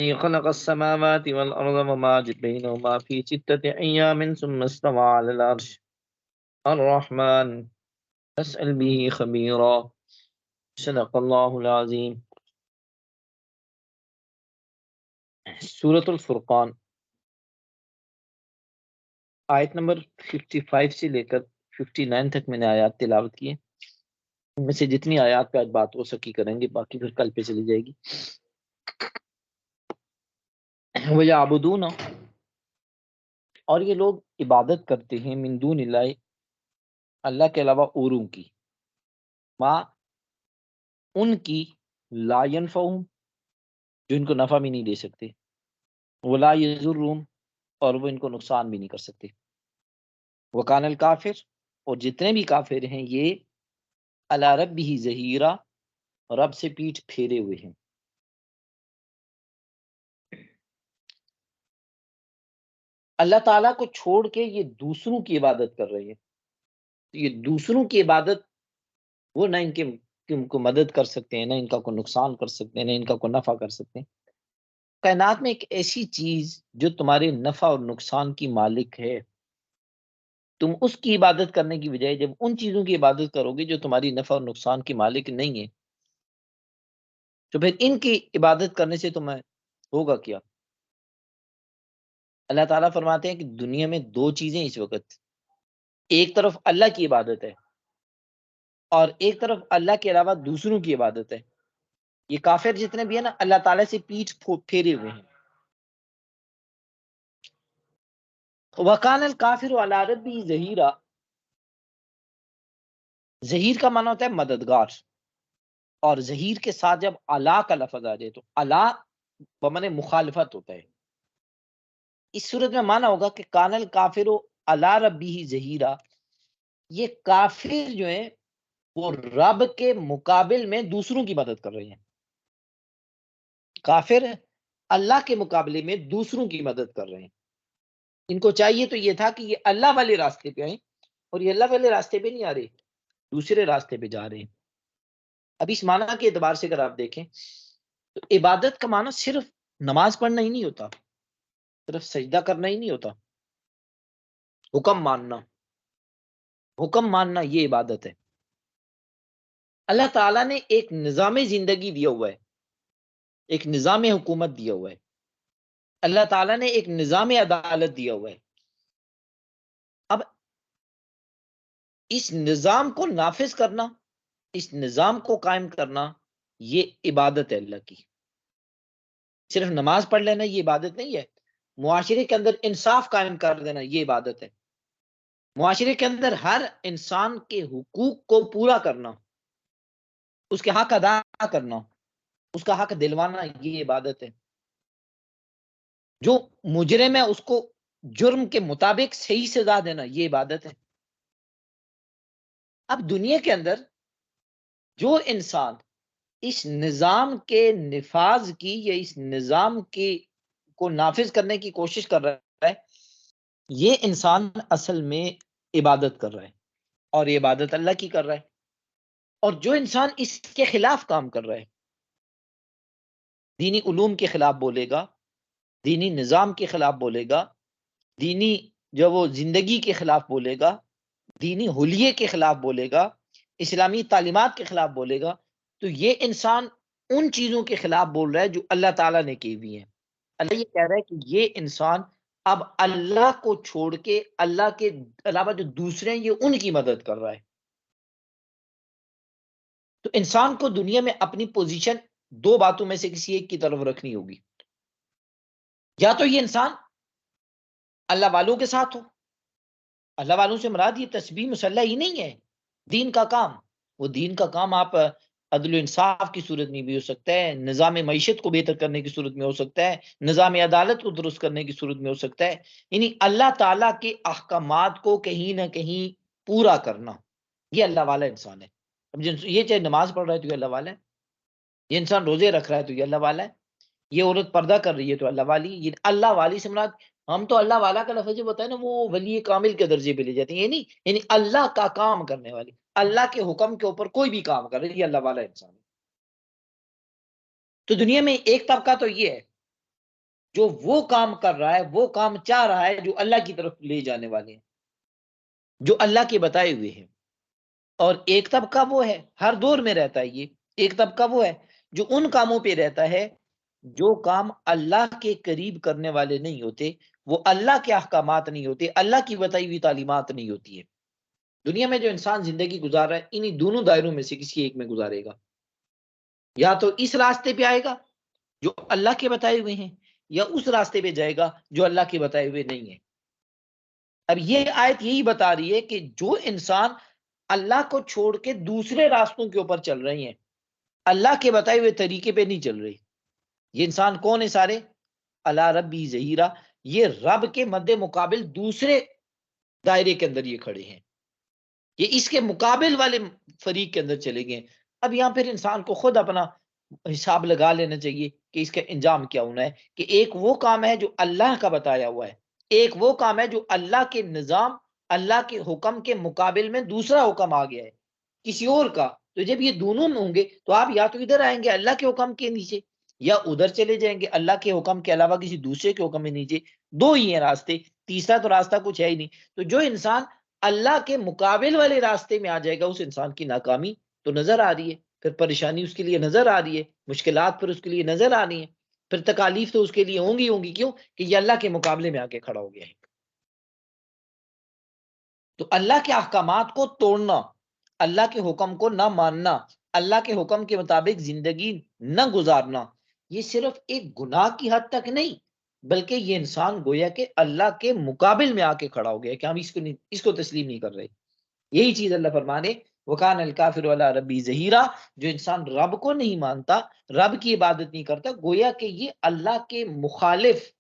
خلق السماوات والأرض وما بينهما في 6 أيام ثم استوى على العرش الرحمن فاسأل به خبيرا صدق الله العظيم. سورة الفرقان آیت نمبر 55 سے لے کر 59 تک میں نے آیات تلاوت کی ہیں. ان میں سے جتنی آیات پہ آج بات ہو سکی کریں گے، باقی پھر کل پہ چلی جائے گی. وَيَعْبُدُونَ، اور یہ لوگ عبادت کرتے ہیں، من دون اللہ، اللہ کے علاوہ اوروں کی، ما ان کی، لا ينفعهم، جو ان کو نفع بھی نہیں دے سکتے، ولا یضرهم، اور وہ ان کو نقصان بھی نہیں کر سکتے. وکان الکافر، اور جتنے بھی کافر ہیں یہ علی ربہ ظہیرا، رب سے پیٹھ پھیرے ہوئے ہیں. اللہ تعالیٰ کو چھوڑ کے یہ دوسروں کی عبادت کر رہے ہیں. یہ دوسروں کی عبادت، وہ نہ ان کو مدد کر سکتے ہیں، نہ ان کا کوئی نقصان کر سکتے ہیں، نہ ان کا کوئی نفع کر سکتے ہیں. کائنات میں ایک ایسی چیز جو تمہارے نفع اور نقصان کی مالک ہے، تم اس کی عبادت کرنے کی بجائے جب ان چیزوں کی عبادت کرو گے جو تمہاری نفع اور نقصان کی مالک نہیں ہے، تو پھر ان کی عبادت کرنے سے تمہیں ہوگا کیا؟ اللہ تعالیٰ فرماتے ہیں کہ دنیا میں دو چیزیں اس وقت، ایک طرف اللہ کی عبادت ہے اور ایک طرف اللہ کے علاوہ دوسروں کی عبادت ہے. یہ کافر جتنے بھی ہیں نا، اللہ تعالیٰ سے پیٹھ پھیرے ہوئے ہیں. وَكَانَ الْكَافِرُ عَلَىٰ رَبِّهِ ظَهِيرًا، ظہیر کا معنی ہوتا ہے مددگار، اور ظہیر کے ساتھ جب علا کا لفظ آ جائے تو علا بمعنی مخالفت ہوتا ہے. اس صورت میں معنی ہوگا کہ کان الکافر علی ربہ ظہیرا، یہ کافر جو ہیں وہ رب کے مقابل میں دوسروں کی مدد کر رہے ہیں. کافر اللہ کے مقابلے میں دوسروں کی مدد کر رہے ہیں. ان کو چاہیے تو یہ تھا کہ یہ اللہ والے راستے پہ آئیں، اور یہ اللہ والے راستے پہ نہیں آ رہے، دوسرے راستے پہ جا رہے ہیں. اب اس معنی کے اعتبار سے اگر آپ دیکھیں تو عبادت کا معنی صرف نماز پڑھنا ہی نہیں ہوتا، صرف سجدہ کرنا ہی نہیں ہوتا. حکم ماننا یہ عبادت ہے. اللہ تعالیٰ نے ایک نظام زندگی دیا ہوا ہے، ایک نظام حکومت دیا ہوا ہے. اللہ تعالیٰ نے ایک نظام عدالت دیا ہوا ہے. اب اس نظام کو نافذ کرنا، اس نظام کو قائم کرنا، یہ عبادت ہے اللہ کی. صرف نماز پڑھ لینا یہ عبادت نہیں ہے. معاشرے کے اندر انصاف قائم کر دینا یہ عبادت ہے. معاشرے کے اندر ہر انسان کے حقوق کو پورا کرنا، اس کے حق ادا کرنا، اس کا حق دلوانا، یہ عبادت ہے. جو مجرم ہے اس کو جرم کے مطابق صحیح سزا دینا، یہ عبادت ہے. اب دنیا کے اندر جو انسان اس نظام کے نفاذ کی یا اس نظام کو نافذ کرنے کی کوشش کر رہا ہے، یہ انسان اصل میں عبادت کر رہا ہے، اور یہ عبادت اللہ کی کر رہا ہے. اور جو انسان اس کے خلاف کام کر رہا ہے، دینی علوم کے خلاف بولے گا، دینی نظام کے خلاف بولے گا، دینی جو وہ زندگی کے خلاف بولے گا، دینی حلیے کے خلاف بولے گا، اسلامی تعلیمات کے خلاف بولے گا، تو یہ انسان ان چیزوں کے خلاف بول رہا ہے جو اللہ تعالیٰ نے کی ہوئی ہیں. اللہ یہ کہہ رہا ہے کہ یہ انسان اب اللہ کو چھوڑ کے اللہ کے علاوہ جو دوسرے ہیں یہ ان کی مدد کر رہا ہے. تو انسان کو دنیا میں اپنی پوزیشن دو باتوں میں سے کسی ایک کی طرف رکھنی ہوگی. یا تو یہ انسان اللہ والوں کے ساتھ ہو. اللہ والوں سے مراد یہ تسبیح مسلح ہی نہیں ہے، دین کا کام. وہ دین کا کام آپ عدل و انصاف کی صورت میں بھی ہو سکتا ہے، نظام معیشت کو بہتر کرنے کی صورت میں ہو سکتا ہے، نظام عدالت کو درست کرنے کی صورت میں ہو سکتا ہے. یعنی اللہ تعالیٰ کے احکامات کو کہیں نہ کہیں پورا کرنا، یہ اللہ والا انسان ہے. اب یہ چاہے نماز پڑھ رہا ہے تو یہ اللہ والا ہے، یہ انسان روزے رکھ رہا ہے تو یہ اللہ والا ہے، یہ عورت پردہ کر رہی ہے تو اللہ والی. یہ اللہ والی سے مراد، ہم تو اللہ والا کا لفظ جو بتائیں نا وہ ولی کامل کے درجے پہ لے جاتے ہیں، یہ نہیں، یعنی اللہ کا کام کرنے والی، اللہ کے حکم کے اوپر کوئی بھی کام کر رہی ہے، یہ اللہ والا انسان ہے. تو دنیا میں ایک طبقہ تو یہ ہے جو وہ کام کر رہا ہے، وہ کام چاہ رہا ہے جو اللہ کی طرف لے جانے والے ہیں، جو اللہ کے بتائے ہوئے ہیں۔ اور ایک طبقہ وہ ہے، ہر دور میں رہتا ہے یہ، ایک طبقہ وہ ہے جو ان کاموں پہ رہتا ہے جو کام اللہ کے قریب کرنے والے نہیں ہوتے، وہ اللہ کے احکامات نہیں ہوتے، اللہ کی بتائی ہوئی تعلیمات نہیں ہوتی ہے۔ دنیا میں جو انسان زندگی گزار رہا ہے، انہی دونوں دائروں میں سے کسی ایک میں گزارے گا۔ یا تو اس راستے پہ آئے گا جو اللہ کے بتائے ہوئے ہیں، یا اس راستے پہ جائے گا جو اللہ کے بتائے ہوئے نہیں ہے۔ اب یہ آیت یہی بتا رہی ہے کہ جو انسان اللہ کو چھوڑ کے دوسرے راستوں کے اوپر چل رہے ہیں، اللہ کے بتائے ہوئے طریقے پہ نہیں چل رہے، یہ انسان کون ہے سارے؟ اللہ ربی ظہیرہ، یہ رب کے مد مقابل دوسرے دائرے کے اندر یہ کھڑے ہیں، یہ اس کے مقابل والے فریق کے اندر چلے گئے۔ اب یہاں پھر انسان کو خود اپنا حساب لگا لینا چاہیے کہ اس کا انجام کیا ہونا ہے، کہ ایک وہ کام ہے جو اللہ کا بتایا ہوا ہے، ایک وہ کام ہے جو اللہ کے نظام، اللہ کے حکم کے مقابل میں دوسرا حکم آ گیا ہے کسی اور کا۔ تو جب یہ دونوں میں ہوں گے تو آپ یا تو ادھر آئیں گے اللہ کے حکم کے نیچے، یا ادھر چلے جائیں گے اللہ کے حکم کے علاوہ کسی دوسرے کے حکم کے نیچے۔ دو ہی ہیں راستے، تیسرا تو راستہ کچھ ہے ہی نہیں۔ تو جو انسان اللہ کے مقابل والے راستے میں آ جائے گا، اس انسان کی ناکامی تو نظر آ رہی ہے، پھر پریشانی اس کے لیے نظر آ رہی ہے، مشکلات پھر اس کے لیے نظر آ رہی ہیں، پھر تکالیف تو اس کے لیے ہوں گی۔ کیوں؟ کہ یہ اللہ کے مقابلے میں آ کے کھڑا ہو گیا ہے۔ تو اللہ کے احکامات کو توڑنا، اللہ کے حکم کو نہ ماننا، اللہ کے حکم کے مطابق زندگی نہ گزارنا، یہ صرف ایک گناہ کی حد تک نہیں، بلکہ یہ انسان گویا کہ اللہ کے مقابل میں آ کے کھڑا ہو گیا کہ ہم اس کو تسلیم نہیں کر رہے۔ یہی چیز اللہ فرمانے وَكَانَ الْكَافِرُ عَلَىٰ رَبِّهِ ظَهِيرًا، جو انسان رب کو نہیں مانتا، رب کی عبادت نہیں کرتا، گویا کہ یہ اللہ کے مخالف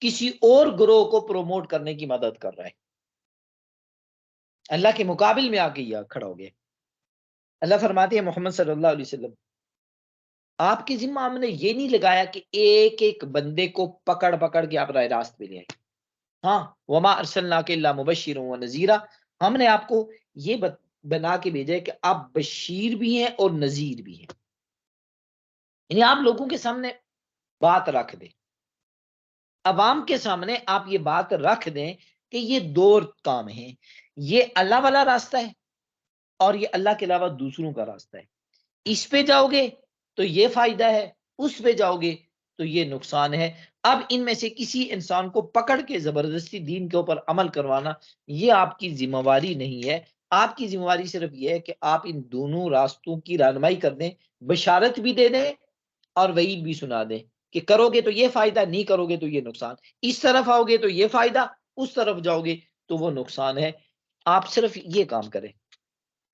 کسی اور گروہ کو پروموٹ کرنے کی مدد کر رہا ہے، اللہ کے مقابل میں آ کے یہ کھڑا ہو گیا۔ اللہ فرماتے ہیں محمد صلی اللہ علیہ وسلم، آپ کے ذمہ ہم نے یہ نہیں لگایا کہ ایک ایک بندے کو پکڑ پکڑ کے آپ راہ راست پہ لے آئیں۔ ہاں، وما ارسلناک الا مبشرا ونذیرا، ہم نے آپ کو یہ بنا کے بھیجا ہے کہ آپ بشیر بھی ہیں اور نذیر بھی ہیں، یعنی آپ لوگوں کے سامنے بات رکھ دیں، عوام کے سامنے آپ یہ بات رکھ دیں کہ یہ دو کام ہیں، یہ اللہ والا راستہ ہے اور یہ اللہ کے علاوہ دوسروں کا راستہ ہے، اس پہ جاؤ گے تو یہ فائدہ ہے، اس پہ جاؤ گے تو یہ نقصان ہے۔ اب ان میں سے کسی انسان کو پکڑ کے زبردستی دین کے اوپر عمل کروانا یہ آپ کی ذمہ واری نہیں ہے، آپ کی ذمہ واری صرف یہ ہے کہ آپ ان دونوں راستوں کی رہنمائی کر دیں، بشارت بھی دے دیں اور وعید بھی سنا دیں کہ کرو گے تو یہ فائدہ، نہیں کرو گے تو یہ نقصان، اس طرف آؤ گے تو یہ فائدہ، اس طرف جاؤ گے تو وہ نقصان ہے۔ آپ صرف یہ کام کریں۔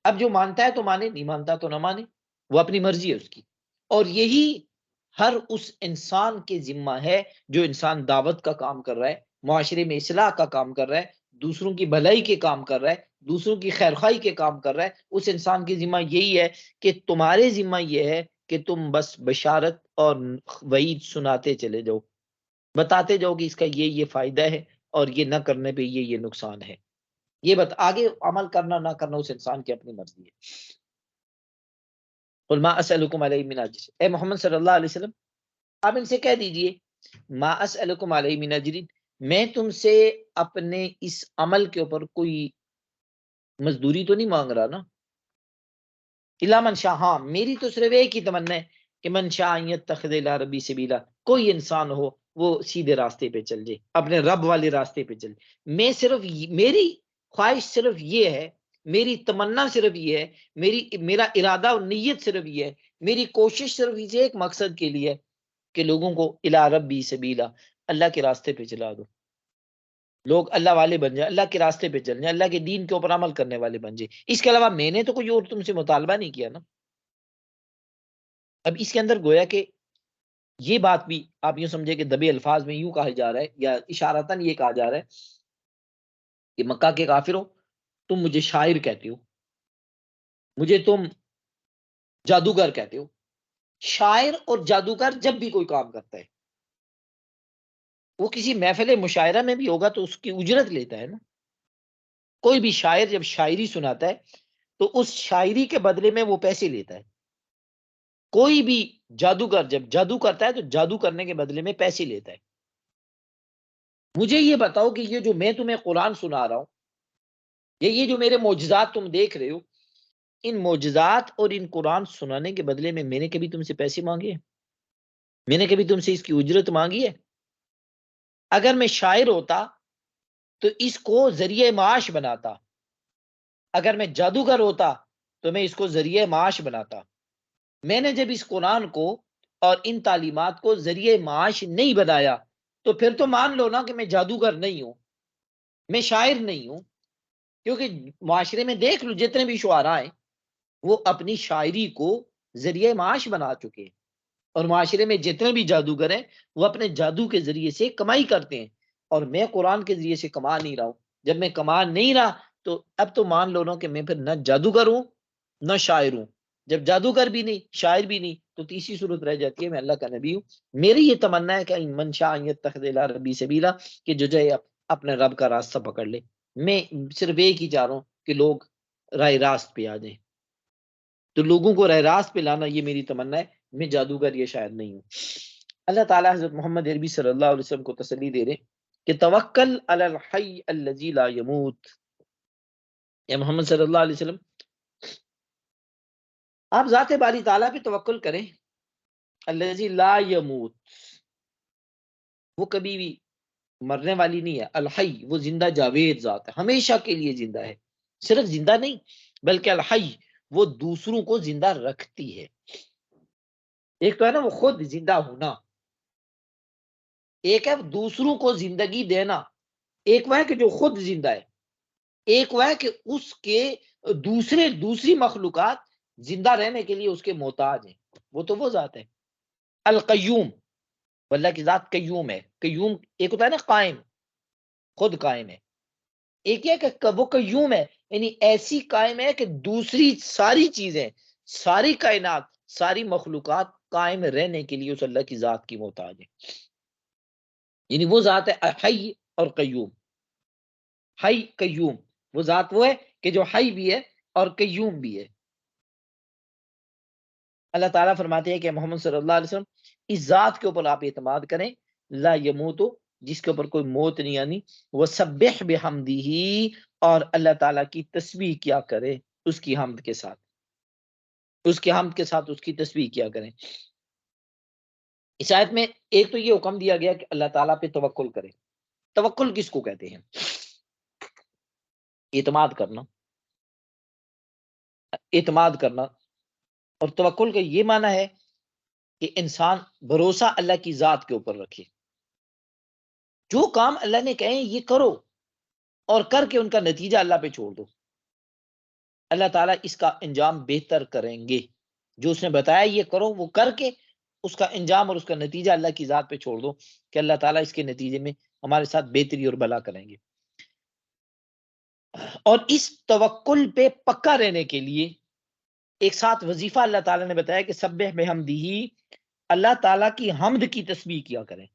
اب جو مانتا ہے تو مانے، نہیں مانتا تو نہ مانے، وہ اپنی مرضی ہے اس کی۔ اور یہی ہر اس انسان کے ذمہ ہے جو انسان دعوت کا کام کر رہا ہے، معاشرے میں اصلاح کا کام کر رہا ہے، دوسروں کی بھلائی کے کام کر رہا ہے، دوسروں کی خیرخواہی کے کام کر رہا ہے، اس انسان کی ذمہ یہی ہے کہ تمہارے ذمہ یہ ہے کہ تم بس بشارت اور وعید سناتے چلے جاؤ، بتاتے جاؤ کہ اس کا یہ فائدہ ہے اور یہ نہ کرنے پہ یہ نقصان ہے۔ یہ آگے عمل کرنا نہ کرنا اس انسان کی اپنی مرضی ہے۔ قل ما اسألکم علیہ من اجر، اے محمد صلی اللہ علیہ وسلم آپ ان سے کہہ دیجئے ما اسألکم علیہ من اجر، میں تم سے اپنے اس عمل کے اوپر کوئی مزدوری تو نہیں مانگ رہا نا، الا من شاء، ہاں میری تو صرف ایک ہی تمنا ہے کہ من شاء ان یتخذ الی ربی سبیلا، کوئی انسان ہو وہ سیدھے راستے پہ چل جائے، اپنے رب والے راستے پہ چل جائے۔ میں صرف میری خواہش صرف یہ ہے، میری تمنا صرف یہ ہے، میرا ارادہ اور نیت صرف یہ ہے، میری کوشش صرف اسے ایک مقصد کے لیے ہے کہ لوگوں کو الی ربی سبیلا، اللہ کے راستے پہ چلا دو، لوگ اللہ والے بن جائیں، اللہ کے راستے پہ چل جائیں، اللہ کے دین کے اوپر عمل کرنے والے بن جائیں۔ اس کے علاوہ میں نے تو کوئی اور تم سے مطالبہ نہیں کیا نا۔ اب اس کے اندر گویا کہ یہ بات بھی آپ یوں سمجھے کہ دبے الفاظ میں یوں کہا جا رہا ہے یا اشارتاً یہ کہا جا رہا ہے کہ مکہ کے کافروں تم مجھے شاعر کہتے ہو، مجھے تم جادوگر کہتے ہو۔ شاعر اور جادوگر جب بھی کوئی کام کرتا ہے وہ کسی محفل مشاعرہ میں بھی ہوگا تو اس کی اجرت لیتا ہے نا۔ کوئی بھی شاعر جب شاعری سناتا ہے تو اس شاعری کے بدلے میں وہ پیسے لیتا ہے۔ کوئی بھی جادوگر جب جادو کرتا ہے تو جادو کرنے کے بدلے میں پیسے لیتا ہے۔ مجھے یہ بتاؤ کہ یہ جو میں تمہیں قرآن سنا رہا ہوں، یہ جو میرے معجزات تم دیکھ رہے ہو، ان معجزات اور ان قرآن سنانے کے بدلے میں نے کبھی تم سے پیسے مانگے ہیں؟ میں نے کبھی تم سے اس کی اجرت مانگی ہے؟ اگر میں شاعر ہوتا تو اس کو ذریعہ معاش بناتا، اگر میں جادوگر ہوتا تو میں اس کو ذریعہ معاش بناتا۔ میں نے جب اس قرآن کو اور ان تعلیمات کو ذریعہ معاش نہیں بنایا تو پھر تو مان لو نا کہ میں جادوگر نہیں ہوں، میں شاعر نہیں ہوں، کیونکہ معاشرے میں دیکھ لو جتنے بھی شعراء ہیں وہ اپنی شاعری کو ذریعہ معاش بنا چکے ہیں، اور معاشرے میں جتنے بھی جادوگر ہیں وہ اپنے جادو کے ذریعے سے کمائی کرتے ہیں، اور میں قرآن کے ذریعے سے کما نہیں رہا ہوں۔ جب میں کما نہیں رہا تو اب تو مان لو نا کہ میں پھر نہ جادوگر ہوں نہ شاعر ہوں۔ جب جادوگر بھی نہیں، شاعر بھی نہیں، تو تیسری صورت رہ جاتی ہے میں اللہ کا نبی ہوں۔ میری یہ تمنا ہے کہ من شاء ان یتخذ الی ربی سبیلا، کہ جو جائے اپنے رب کا راستہ پکڑ لے۔ میں صرف ایک ہی چاہ رہا ہوں کہ لوگ راہ راست پہ آ جائیں، تو لوگوں کو راہ راست پہ لانا یہ میری تمنا ہے، میں جادوگر یہ شاید نہیں ہوں۔ اللہ تعالیٰ حضرت محمد عربی صلی اللہ علیہ وسلم کو تسلی دے رہے کہ توکل علی الحی الذی لا یموت۔ یا محمد صلی اللہ علیہ وسلم، آپ ذات باری تعالیٰ پہ توکل کریں، الذی لا یموت، وہ کبھی بھی مرنے والی نہیں ہے، الحی وہ زندہ جاوید ذات ہے، ہمیشہ کے لیے زندہ ہے، صرف زندہ نہیں بلکہ الحی وہ دوسروں کو زندہ رکھتی ہے۔ ایک تو ہے نا وہ خود زندہ ہونا، ایک ہے دوسروں کو زندگی دینا، ایک وہ ہے کہ جو خود زندہ ہے، ایک وہ ہے کہ اس کے دوسری مخلوقات زندہ رہنے کے لیے اس کے محتاج ہیں، وہ تو وہ ذات ہے القیوم۔ اللہ کی ذات قیوم ہے۔ قیوم ایک ہوتا ہے نا قائم، خود قائم ہے، ایک یہ کہ وہ قیوم ہے، یعنی ایسی قائم ہے کہ دوسری ساری چیزیں، ساری کائنات، ساری مخلوقات قائم رہنے کے لیے اس اللہ کی ذات کی محتاج ہے۔ یعنی وہ ذات ہے حی اور قیوم۔ حی قیوم، وہ ذات وہ ہے کہ جو حی بھی ہے اور قیوم بھی ہے۔ اللہ تعالیٰ فرماتے ہیں کہ محمد صلی اللہ علیہ وسلم اس ذات کے اوپر آپ اعتماد کریں، لا یموت، جس کے اوپر کوئی موت نہیں آنی، وہ سبح بحمدہ، اور اللہ تعالیٰ کی تسبیح کیا کرے اس کی حمد کے ساتھ، اس کی حمد کے ساتھ اس کی تسبیح کیا کریں۔ اس آیت میں ایک تو یہ حکم دیا گیا کہ اللہ تعالیٰ پہ توکل کرے۔ توکل کس کو کہتے ہیں؟ اعتماد کرنا، اعتماد کرنا، اور توکل کا یہ معنی ہے کہ انسان بھروسہ اللہ کی ذات کے اوپر رکھے، جو کام اللہ نے کہیں یہ کرو اور کر کے ان کا نتیجہ اللہ پہ چھوڑ دو، اللہ تعالیٰ اس کا انجام بہتر کریں گے۔ جو اس نے بتایا یہ کرو وہ کر کے اس کا انجام اور اس کا نتیجہ اللہ کی ذات پہ چھوڑ دو کہ اللہ تعالیٰ اس کے نتیجے میں ہمارے ساتھ بہتری اور بھلا کریں گے۔ اور اس توکل پہ پکا رہنے کے لیے ایک ساتھ وظیفہ اللہ تعالیٰ نے بتایا کہ سبح بحمدہ، اللہ تعالیٰ کی حمد کی تسبیح کیا کریں۔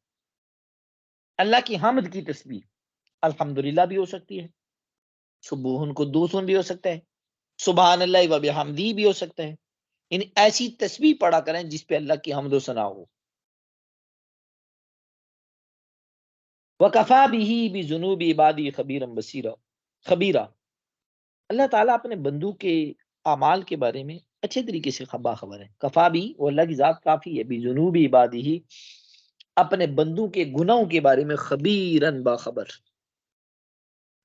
اللہ کی حمد کی تسبیح الحمدللہ بھی ہو سکتی ہے، سبوہن قدوسن بھی ہو سکتا ہے، سبحان اللہ و بحمدہ بھی ہو سکتا ہے، یعنی ایسی تسبیح پڑھا کریں جس پہ اللہ کی حمد و ثنا ہو۔ وَكَفَى بِهِ بِذُنُوبِ عِبَادِهِ خَبِيرًا بَصِيرًا، خبیرہ، اللہ تعالیٰ اپنے بندوں کے اعمال کے بارے میں اچھے طریقے سے باخبر ہے۔ کفا بھی، وہ اللہ کی ذات کافی ہے، بِذُنُوبِ عِبَادِهِ، اپنے بندوں کے گناہوں کے بارے میں خبیرًا باخبر۔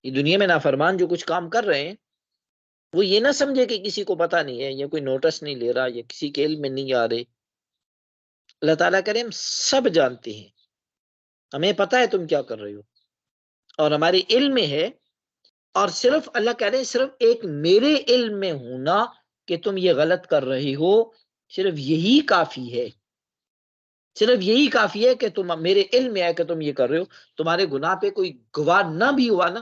یہ دنیا میں نافرمان جو کچھ کام کر رہے ہیں وہ یہ نہ سمجھے کہ کسی کو پتہ نہیں ہے یا کوئی نوٹس نہیں لے رہا یا کسی کے علم میں نہیں آ رہے۔ اللہ تعالیٰ کرے ہم سب جانتے ہیں، ہمیں پتہ ہے تم کیا کر رہے ہو اور ہمارے علم میں ہے، اور صرف اللہ کہہ رہے ہیں صرف ایک میرے علم میں ہونا کہ تم یہ غلط کر رہے ہو، صرف یہی کافی ہے، صرف یہی کافی ہے کہ تم میرے علم میں ہے کہ تم یہ کر رہے ہو۔ تمہارے گناہ پہ کوئی گواہ نہ بھی ہوا نا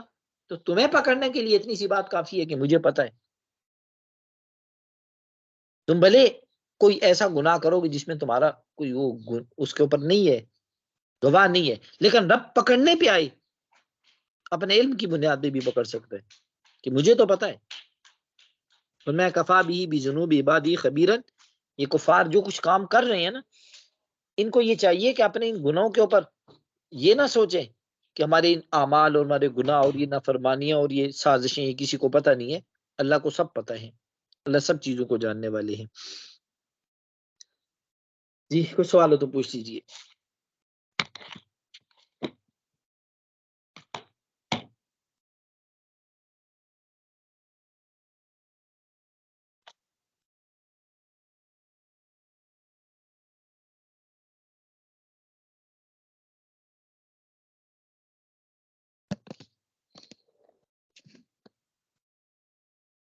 تو تمہیں پکڑنے کے لیے اتنی سی بات کافی ہے کہ مجھے پتہ ہے۔ تم بھلے کوئی ایسا گناہ کرو گے جس میں تمہارا کوئی وہ اس کے اوپر نہیں ہے، گواہ نہیں ہے، لیکن رب پکڑنے پہ آئے اپنے علم کی بنیاد پہ بھی پکڑ سکتا ہے کہ مجھے تو پتہ ہے۔ تو میں کفا بھی بذنوب عبادی خبیرن، یہ کفار جو کچھ کام کر رہے ہیں نا، ان کو یہ چاہیے کہ اپنے ان گناہوں کے اوپر یہ نہ سوچیں کہ ہمارے ان اعمال اور ہمارے گناہ اور یہ نافرمانیاں اور یہ سازشیں یہ کسی کو پتہ نہیں ہے، اللہ کو سب پتہ ہے، اللہ سب چیزوں کو جاننے والے ہیں۔ جی، کوئی سوال ہو تو پوچھ لیجیے۔